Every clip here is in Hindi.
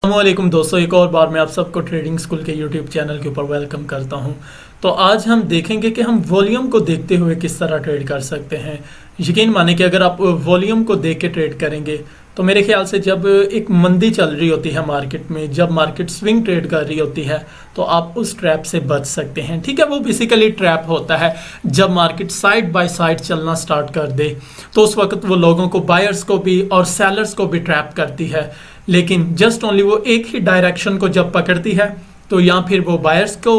अस्सलामुअलैकुम दोस्तों, एक और बार मैं आप सबको ट्रेडिंग स्कूल के यूट्यूब चैनल के ऊपर वेलकम करता हूं। तो आज हम देखेंगे कि हम वॉल्यूम को देखते हुए किस तरह ट्रेड कर सकते हैं। यकीन माने कि अगर आप वॉल्यूम को देख के ट्रेड करेंगे तो मेरे ख्याल से जब एक मंदी चल रही होती है मार्केट में, जब मार्केट स्विंग ट्रेड कर रही होती है तो आप उस ट्रैप से बच सकते हैं। ठीक है, वो बेसिकली ट्रैप होता है जब मार्केट साइड बाय साइड चलना स्टार्ट कर दे तो उस वक्त वो लोगों को, बायर्स को भी और सेलर्स को भी ट्रैप करती है। लेकिन जस्ट ओनली वो एक ही डायरेक्शन को जब पकड़ती है तो या फिर वो बायर्स को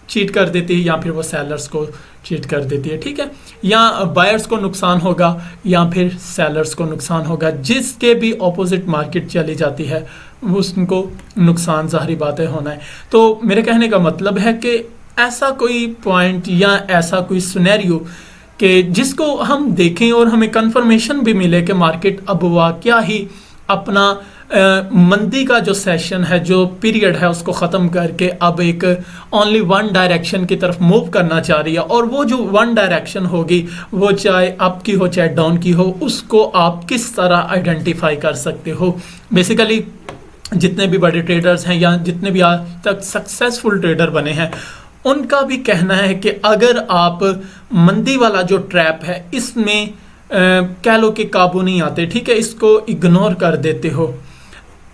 चीट कर देती है या फिर वो सेलर्स को चीट कर देती है। ठीक है, या बायर्स को नुकसान होगा या फिर सेलर्स को नुकसान होगा। जिसके भी ऑपोजिट मार्केट चली जाती है उसको नुकसान ज़ाहिरी बात है होना है। तो मेरे कहने का मतलब है कि ऐसा कोई पॉइंट या ऐसा कोई सिनेरियो कि जिसको हम देखें और हमें कंफर्मेशन भी मिले कि मार्केट अब वाकया ही अपना मंदी का जो सेशन है, जो पीरियड है, उसको ख़त्म करके अब एक ओनली वन डायरेक्शन की तरफ मूव करना चाह रही है। और वो जो वन डायरेक्शन होगी वो चाहे अप की हो चाहे डाउन की हो, उसको आप किस तरह आइडेंटिफाई कर सकते हो। बेसिकली जितने भी बड़े ट्रेडर्स हैं या जितने भी आज तक सक्सेसफुल ट्रेडर बने हैं उनका भी कहना है कि अगर आप मंदी वाला जो ट्रैप है इसमें कह लो कि काबू नहीं आते, ठीक है, इसको इग्नोर कर देते हो।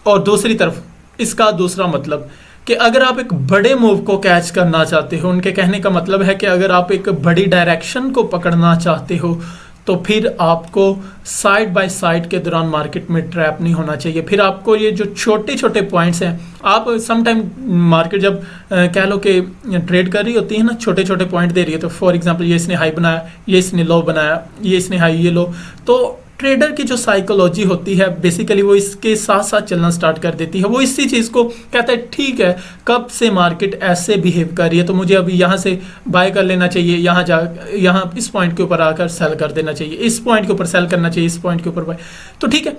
और दूसरी तरफ इसका दूसरा मतलब कि अगर आप एक बड़े मूव को कैच करना चाहते हो, उनके कहने का मतलब है कि अगर आप एक बड़ी डायरेक्शन को पकड़ना चाहते हो तो फिर आपको साइड बाय साइड के दौरान मार्केट में ट्रैप नहीं होना चाहिए। फिर आपको ये जो छोटे छोटे पॉइंट्स हैं, आप समटाइम मार्केट जब कह लो कि ट्रेड कर रही होती है ना, छोटे छोटे पॉइंट दे रही है, तो फॉर एग्जांपल ये इसने हाई बनाया, ये इसने लो बनाया, ये इसने हाई, ये लो, तो ट्रेडर की जो साइकोलॉजी होती है बेसिकली वो इसके साथ साथ चलना स्टार्ट कर देती है। वो इसी चीज़ को कहता है ठीक है, कब से मार्केट ऐसे बिहेव कर रही है तो मुझे अभी यहाँ से बाय कर लेना चाहिए, यहाँ इस पॉइंट के ऊपर आकर सेल कर देना चाहिए, इस पॉइंट के ऊपर सेल करना चाहिए, इस पॉइंट के ऊपर बाय। तो ठीक है,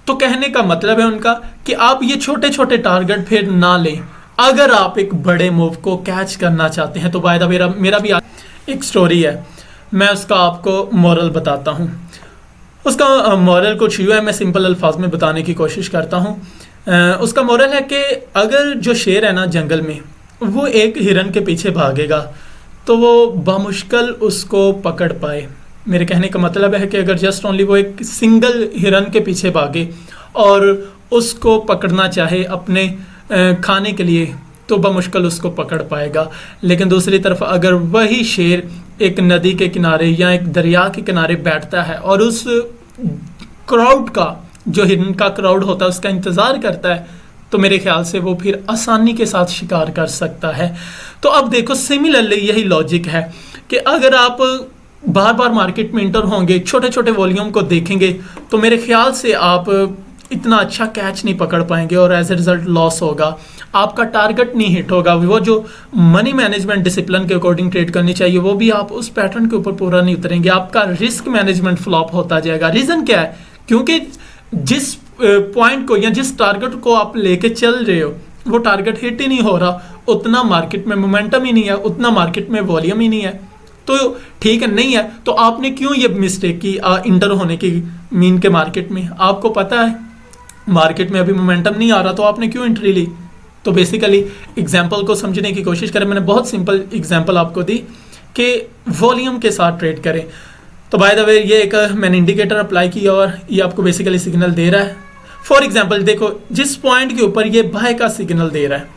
तो कहने का मतलब है उनका कि आप ये छोटे छोटे टारगेट फिर ना लें। अगर आप एक बड़े मूव को कैच करना चाहते हैं तो बाय द वे मेरा भी एक स्टोरी है, मैं उसका आपको मॉरल बताता हूँ। उसका मॉरल कुछ यूँ है, मैं सिंपल अल्फाज में बताने की कोशिश करता हूँ। उसका मॉरल है कि अगर जो शेर है ना जंगल में, वो एक हिरन के पीछे भागेगा तो वो बामुश्किल उसको पकड़ पाए। मेरे कहने का मतलब है कि अगर जस्ट ओनली वो एक सिंगल हिरन के पीछे भागे और उसको पकड़ना चाहे अपने खाने के लिए तो बामुश्किल उसको पकड़ पाएगा। लेकिन दूसरी तरफ अगर वही शेर एक नदी के किनारे या एक दरिया के किनारे बैठता है और उस क्राउड का, जो हिरन का क्राउड होता है, उसका इंतज़ार करता है तो मेरे ख्याल से वो फिर आसानी के साथ शिकार कर सकता है। तो अब देखो, सिमिलरली यही लॉजिक है कि अगर आप बार बार मार्केट में इंटर होंगे, छोटे छोटे वॉल्यूम को देखेंगे तो मेरे ख्याल से आप इतना अच्छा कैच नहीं पकड़ पाएंगे और एज ए रिजल्ट लॉस होगा, आपका टारगेट नहीं हिट होगा। वो जो मनी मैनेजमेंट डिसिप्लिन के अकॉर्डिंग ट्रेड करनी चाहिए वो भी आप उस पैटर्न के ऊपर पूरा नहीं उतरेंगे, आपका रिस्क मैनेजमेंट फ्लॉप होता जाएगा। रीज़न क्या है? क्योंकि जिस पॉइंट को या जिस टारगेट को आप लेके चल रहे हो वो टारगेट हिट ही नहीं हो रहा, उतना मार्केट में मोमेंटम ही नहीं है, उतना मार्केट में वॉल्यूम ही नहीं है। तो ठीक है, नहीं है तो आपने क्यों ये मिस्टेक की इंटर होने की मीन के मार्केट में? आपको पता है मार्केट में अभी मोमेंटम नहीं आ रहा तो आपने क्यों एंट्री ली? तो बेसिकली एग्जांपल को समझने की कोशिश करें, मैंने बहुत सिंपल एग्जांपल आपको दी कि वॉल्यूम के साथ ट्रेड करें। तो बाय द वे ये एक मैंने इंडिकेटर अप्लाई किया और ये आपको बेसिकली सिग्नल दे रहा है। फॉर एग्जांपल देखो, जिस पॉइंट के ऊपर ये बाय का सिग्नल दे रहा है,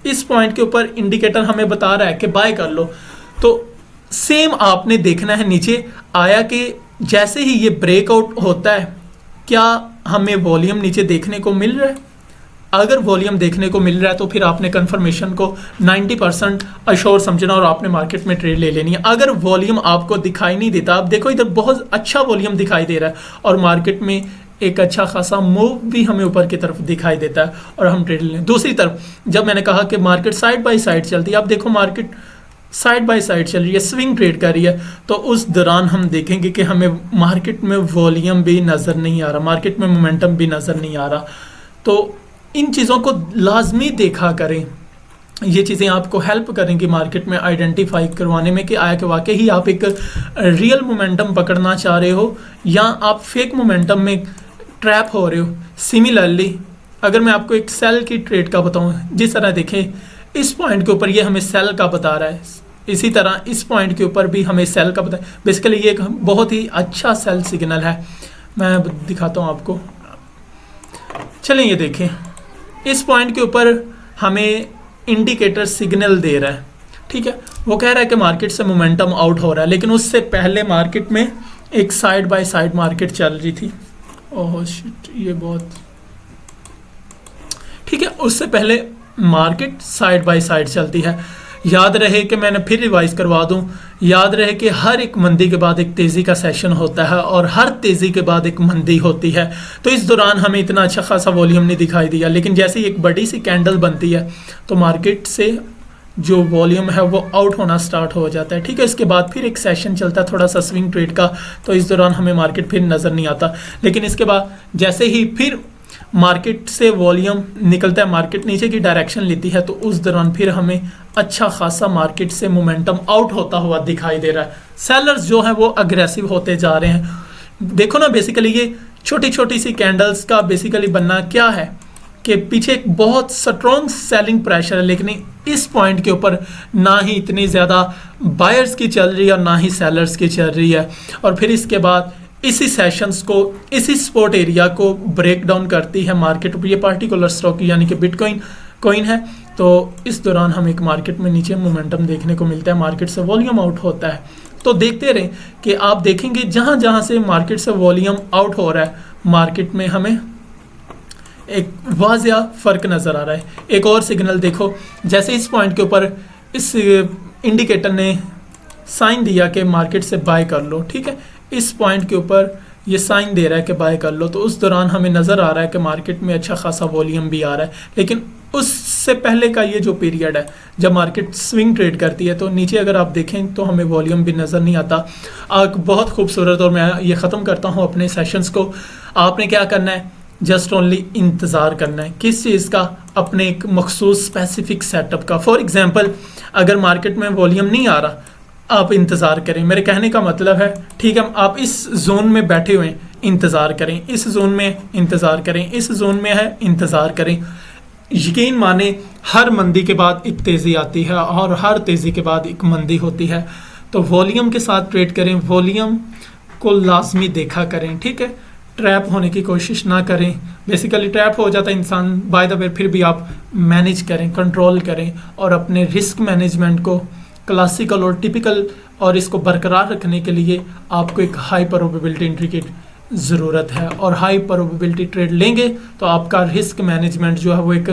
इस पॉइंट के ऊपर इंडिकेटर हमें बता रहा है कि बाय कर लो। तो सेम आपने देखना है नीचे आया कि जैसे ही ये ब्रेकआउट होता है क्या हमें वॉल्यूम नीचे देखने को मिल रहा है? अगर वॉल्यूम देखने को मिल रहा है तो फिर आपने कंफर्मेशन को 90% अश्योर समझना और आपने मार्केट में ट्रेड ले लेनी है। अगर वॉल्यूम आपको दिखाई नहीं देता, आप देखो इधर बहुत अच्छा वॉल्यूम दिखाई दे रहा है और मार्केट में एक अच्छा खासा मूव भी हमें ऊपर की तरफ दिखाई देता है और हम ट्रेड ले लें। दूसरी तरफ जब मैंने कहा कि मार्केट साइड बाय साइड चलती है, आप देखो मार्केट साइड बाय साइड चल रही है, स्विंग ट्रेड कर रही है, तो उस दौरान हम देखेंगे कि हमें मार्केट में वॉल्यूम भी नज़र नहीं आ रहा, मार्केट में मोमेंटम भी नज़र नहीं आ रहा। तो इन चीज़ों को लाजमी देखा करें, ये चीज़ें आपको हेल्प करेंगी मार्केट में आइडेंटिफाई करवाने में कि आया कि वाकई ही आप एक रियल मोमेंटम पकड़ना चाह रहे हो या आप फेक मोमेंटम में ट्रैप हो रहे हो। सिमिलरली अगर मैं आपको एक सेल की ट्रेड का बताऊं, जिस तरह देखें इस पॉइंट के ऊपर ये हमें सेल का बता रहा है, इसी तरह इस पॉइंट के ऊपर भी हमें सेल का बता, बेसिकली ये एक बहुत ही अच्छा सेल सिग्नल है। मैं दिखाता हूं आपको, चलें ये देखें, इस पॉइंट के ऊपर हमें इंडिकेटर सिग्नल दे रहा है, ठीक है। वो कह रहा है कि मार्केट से मोमेंटम आउट हो रहा है, लेकिन उससे पहले मार्केट में एक साइड बाय साइड मार्केट चल रही थी। ओह शिट, ये बहुत ठीक है, उससे पहले मार्केट साइड बाय साइड चलती है। याद रहे कि मैंने फिर रिवाइज करवा दूं, याद रहे कि हर एक मंदी के बाद एक तेज़ी का सेशन होता है और हर तेज़ी के बाद एक मंदी होती है। तो इस दौरान हमें इतना अच्छा खासा वॉल्यूम नहीं दिखाई दिया, लेकिन जैसे ही एक बड़ी सी कैंडल बनती है तो मार्केट से जो वॉल्यूम है वो आउट होना स्टार्ट हो जाता है, ठीक है। इसके बाद फिर एक सेशन चलता है थोड़ा सा स्विंग ट्रेड का, तो इस दौरान हमें मार्केट फिर नज़र नहीं आता। लेकिन इसके बाद जैसे ही फिर मार्केट से वॉल्यूम निकलता है, मार्केट नीचे की डायरेक्शन लेती है, तो उस दौरान फिर हमें अच्छा खासा मार्केट से मोमेंटम आउट होता हुआ दिखाई दे रहा है। सेलर्स जो है वो अग्रेसिव होते जा रहे हैं। देखो ना, बेसिकली ये छोटी छोटी सी कैंडल्स का बेसिकली बनना क्या है कि पीछे एक बहुत स्ट्रॉन्ग सेलिंग प्रेशर है, लेकिन इस पॉइंट के ऊपर ना ही इतनी ज़्यादा बायर्स की चल रही है और ना ही सेलर्स की चल रही है। और फिर इसके बाद इसी सेशंस को, इसी सपोर्ट एरिया को ब्रेक डाउन करती है मार्केट। ये पार्टिकुलर स्टॉक यानी कि बिटकॉइन कॉइन है, तो इस दौरान हम एक मार्केट में नीचे मोमेंटम देखने को मिलता है, मार्केट से वॉल्यूम आउट होता है। तो देखते रहें कि आप देखेंगे जहाँ जहाँ से मार्केट से वॉल्यूम आउट हो रहा है, मार्केट में हमें एक वाज़िया फ़र्क नज़र आ रहा है। एक और सिग्नल देखो, जैसे इस पॉइंट के ऊपर इस इंडिकेटर ने साइन दिया कि मार्केट से बाय कर लो, ठीक है। इस पॉइंट के ऊपर ये साइन दे रहा है कि बाय कर लो, तो उस दौरान हमें नज़र आ रहा है कि मार्केट में अच्छा खासा वॉल्यूम भी आ रहा है। लेकिन उससे पहले का ये जो पीरियड है जब मार्केट स्विंग ट्रेड करती है, तो नीचे अगर आप देखें तो हमें वॉल्यूम भी नज़र नहीं आता। बहुत खूबसूरत, और मैं ये ख़त्म करता हूँ अपने सेशंस को। आपने क्या करना है, जस्ट ओनली इंतज़ार करना है किस चीज़ का, अपने एक मखसूस स्पेसिफिक सेटअप का। फॉर एग्जांपल, अगर मार्केट में वॉल्यूम नहीं आ रहा, आप इंतज़ार करें। मेरे कहने का मतलब है, ठीक है, आप इस जोन में बैठे हुए इंतज़ार करें, इस जोन में इंतज़ार करें, इस जोन में है इंतज़ार करें। यकीन माने हर मंदी के बाद एक तेज़ी आती है और हर तेज़ी के बाद एक मंदी होती है। तो वॉल्यूम के साथ ट्रेड करें, वॉल्यूम को लाजमी देखा करें, ठीक है। ट्रैप होने की कोशिश ना करें, बेसिकली ट्रैप हो जाता है इंसान बाय द वे, फिर भी आप मैनेज करें, कंट्रोल करें और अपने रिस्क मैनेजमेंट को क्लासिकल और टिपिकल और इसको बरकरार रखने के लिए आपको एक हाई प्रोबेबिलिटी एंट्री की ज़रूरत है। और हाई प्रोबेबिलिटी ट्रेड लेंगे तो आपका रिस्क मैनेजमेंट जो है वो एक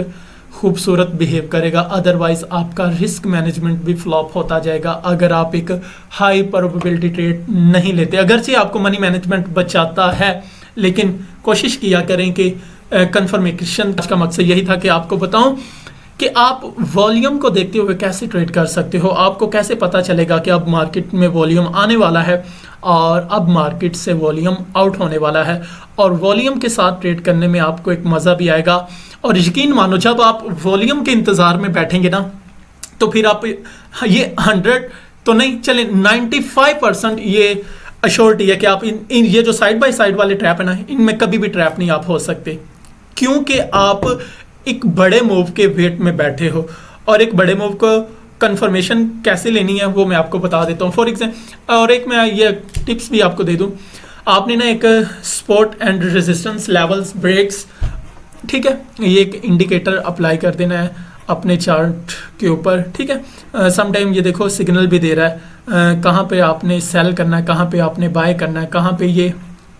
खूबसूरत बिहेव करेगा, अदरवाइज आपका रिस्क मैनेजमेंट भी फ्लॉप होता जाएगा अगर आप एक हाई प्रोबेबिलिटी ट्रेड नहीं लेते। अगरचे आपको मनी मैनेजमेंट बचाता है, लेकिन कोशिश किया करें कि कंफर्मेशन का मकसद यही था कि आपको बताऊं कि आप वॉल्यूम को देखते हुए कैसे ट्रेड कर सकते हो। आपको कैसे पता चलेगा कि अब मार्केट में वॉल्यूम आने वाला है और अब मार्केट से वॉल्यूम आउट होने वाला है, और वॉल्यूम के साथ ट्रेड करने में आपको एक मज़ा भी आएगा। और यकीन मानो, जब आप वॉल्यूम के इंतज़ार में बैठेंगे ना, तो फिर आप ये 100 तो नहीं चले 95% ये अश्योरिटी है कि आप इन ये जो साइड बाय साइड वाले ट्रैप है ना, इनमें कभी भी ट्रैप नहीं आप हो सकते, क्योंकि आप एक बड़े मूव के वेट में बैठे हो। और एक बड़े मूव को कंफर्मेशन कैसे लेनी है वो मैं आपको बता देता हूँ। फॉर एग्जाम्पल, और एक मैं ये टिप्स भी आपको दे दूँ, आपने ना एक support and resistance levels breaks, ठीक है, ये एक इंडिकेटर अप्लाई कर देना है अपने चार्ट के ऊपर, ठीक है। समटाइम ये देखो सिग्नल भी दे रहा है कहाँ पे आपने सेल करना है, कहाँ पे आपने बाय करना है, कहाँ पे ये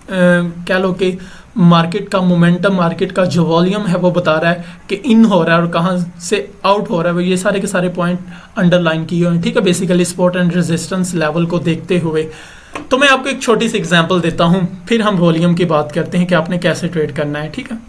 कह लो कि मार्केट का मोमेंटम, मार्केट का जो वॉल्यूम है वो बता रहा है कि इन हो रहा है और कहाँ से आउट हो रहा है। ये सारे के सारे पॉइंट अंडरलाइन किए हुए हैं, ठीक है, basically support and resistance level को देखते हुए। तो मैं आपको एक छोटी सी एग्जांपल देता हूँ, फिर हम वॉल्यूम की बात करते हैं कि आपने कैसे ट्रेड करना है, ठीक है।